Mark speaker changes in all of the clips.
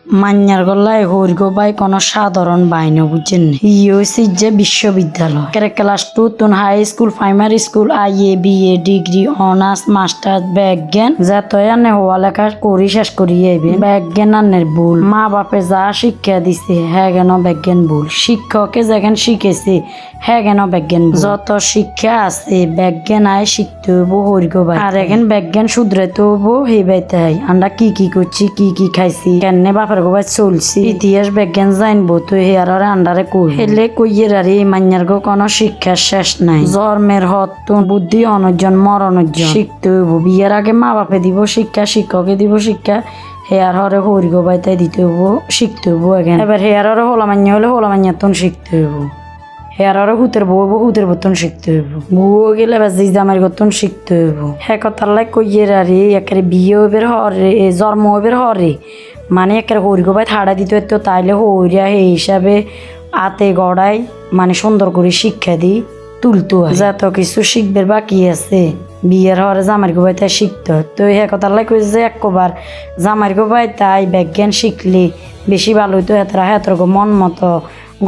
Speaker 1: মান্যার গলায় হরিগো বাই কোনো সাধারণ বাইন বুঝছেন ইউসি যে বিশ্ববিদ্যালয় ক্লাস 2 তুন high school primary school IA BA degree honours master ব্যাজ্ঞান যতই আনে হওয়া লেখা করি শেষ করি আইবে ব্যাজ্ঞান আনের ভুল মা বাপে যা শিক্ষা দিছে হ্যাঁ কেন ব্যাজ্ঞান ভুল শিক্ষকে যেখান শিখেছে হ্যাঁ কেন ব্যাজ্ঞান যত শিক্ষা আছে ব্যাজ্ঞান আয় শিখতে হইব হরিগো বাই আর এখন ব্যাজ্ঞান শুধরাইতে হইব সেই বাইতে হয় আমরা কি করছি কি খাইছি কেন বাপের গোবাই চলছি ইতিহাস বিজ্ঞান জানবো তো হেয়ার আন্ডারে কই হেলে কইয়ের আর এই মান্যার গো কোনো শিক্ষার শেষ নাই জন্মের হত্যন বুদ্ধি অনর্জন মরণর্জন শিখতে হইব বিয়ের আগে মা বাপে দিব শিক্ষা শিক্ষকে দিব শিক্ষা হেয়ার হরে হরি গোবাই তাই দিতে হইব শিখতে হইব এখন এবার হেয়ার হরে হোলা মান্যা হলে হোলা মান্যার তন শিখতে হইব হেয়ার হরে হুতের বতন শিখতে হইব বউ গেলে বাজি জামার গতন শিখতে হইব হ্যাঁ কথার লাই কইয়ের আর একেবারে বিয়ে হইবের হরে জন্ম হইবের হরে মানে একের হরিগো ভাই থাড়া দিতে হতো তাইলে হরিয়া সেই হিসাবে আতে গড়াই মানে সুন্দর করে শিক্ষা দি তুলতো যত কিছু শিখবে বাকি আছে বিয়ের হরে জামার গো ভাই তাই শিখতে তো হে কথা কইছে যে একবার জামার গো ভাই তাই বিজ্ঞান শিখলে বেশি ভালো হইতো হেতর গো মন মতো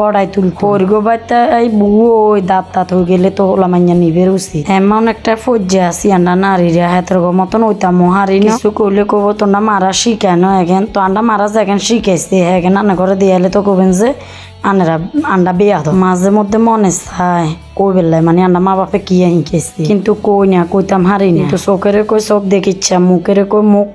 Speaker 1: গড়াই তুলতো হরিগো ভাই তাই বুয়ো ওই দাঁত হয়ে গেলে তো হোলা মান্যা নিবের উচিত এমন একটা ফজ্জা আছি আন্ডা নারীরা হেতর গো মতন ওইতাম হারি কিছু কইলে কব তোমরা মারা শিখানো এখন তো আন্ডা মারা যেখান শিখাইছে হ্যাঁ আন্না করে দিয়ালে তো কবেন যে আনেরা আন্ডা বেয়া তো মাঝে মধ্যে মনে চায় কই বেলায় মানে আন্ডা মা বাপে কি শিখেছি কিন্তু কই না কইতাম হারি না কিন্তু চোখেরে কই চোখ দেখিচ্ছা মুখেরে কই মুখ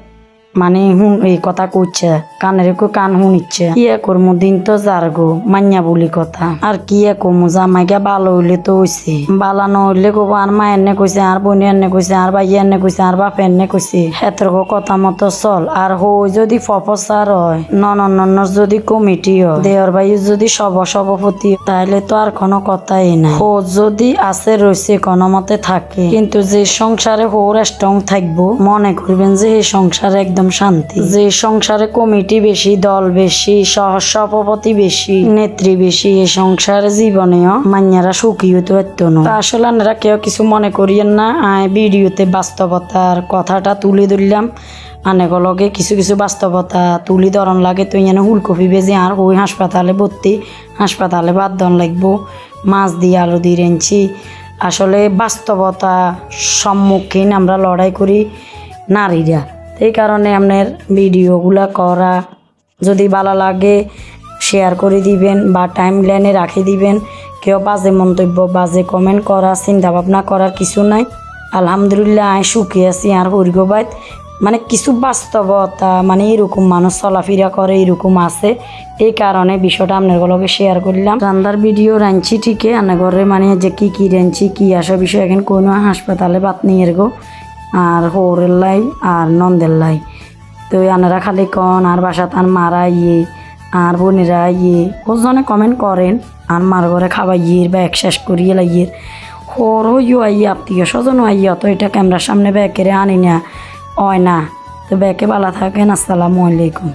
Speaker 1: মানে এই কথা কইছে কানের কই কান শুনিচ্ছে কি করমু দিন তো যার গো মান্যা বলি কথা আর কি কমু জামাইকা ভালো হইলে তো হইছে বালা নহইলে কব আর মা এনে কইছে আর বোনে এনে কইছে আর ভাই এনে কইছে আর বাপ এনে কইছে হেতর কথা মতো চল আর হই যদি ফপসার হয় নন যদি কমিটি হয় দেওর ভাই যদি সভাপতি তাহলে তো আর কোনো কথাই নাই হো যদি আছে রয়েছে কোনো মতে থাকে কিন্তু যে সংসারে হোর স্ট্রং থাকবো মনে করবেন যে এই সংসারে একদম শান্তি যে সংসারে কমিটি বেশি দল বেশি সভাপতি বেশি নেত্রী বেশি এই সংসারে জীবনেও মান্যারা সুখী হইতে পারত না আসলে আপনারা কেউ কিছু মনে করিয়েন না ভিডিওতে বাস্তবতার কথাটা তুলে ধরলাম আনেকলগে কিছু বাস্তবতা তুলি ধরন লাগে তো এখানে ফুলকপি বেজে আর ওই হাসপাতালে ভর্তি হাসপাতালে বাদ দন লাগবো মাছ দিয়ে আলু দিয়ে রেঞ্চি আসলে বাস্তবতা সম্মুখীন আমরা লড়াই করি নারীরা এই কারণে আপনার ভিডিওগুলা করা যদি ভালো লাগে শেয়ার করে দিবেন বা টাইম লাইনে রাখি দিবেন কেউ বাজে মন্তব্য বাজে কমেন্ট করা চিন্তা ভাবনা করার কিছু নাই আলহামদুলিল্লাহ আমি সুখী আছি আর হরিগো ভাই মানে কিছু বাস্তবতা মানে এরকম মানুষ চলাফেরা করে এরকম আছে এই কারণে বিষয়টা আপনার লগে শেয়ার করলাম রান্দার ভিডিও রাঁধছি ঠিকই আনা ঘরে মানে যে কি রাঁধছি কি আসা বিষয় এখন কোনো হাসপাতালে বাত নিয়ে গো আর হৌরের লাই আর নন্দের লাই তো আনারা খালি কন আর বাসা তার মারা আর বোনেরা ওজনে কমেন্ট করেন আর মার ঘরে খাবাইয়ের বা শেষ করিয়ে লাইয়ের হোর হইও আত্মীয় স্বজন অত এটা ক্যামেরার সামনে ব্যাকেরে আনি না হয় না তো ব্যাকে ভালো থাকেন আসসালামু আলাইকুম।